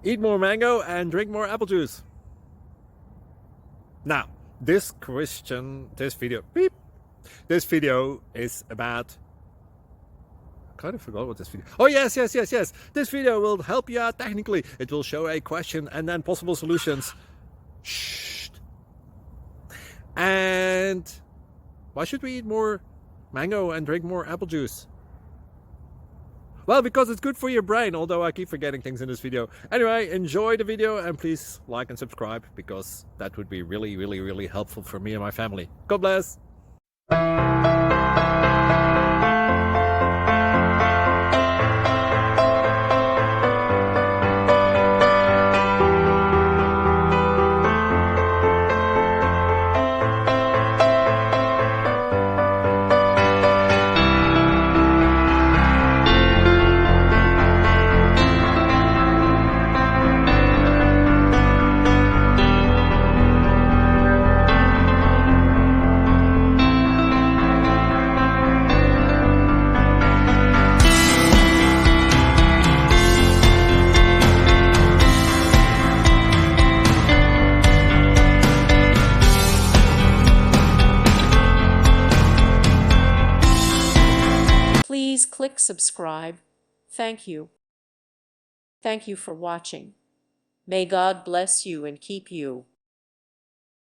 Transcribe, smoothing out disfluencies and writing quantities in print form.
Eat more mango and drink more apple juice. Now, this video is about, I kind of forgot what this video. Oh yes. This video will help you out technically. It will show a question and then possible solutions. Shh. And why should we eat more mango and drink more apple juice? Well, because it's good for your brain, although I keep forgetting things in this video. Anyway, enjoy the video and please like and subscribe, because that would be really helpful for me and my family. God bless! Please click subscribe. Thank you. Thank you for watching. May God bless you and keep you.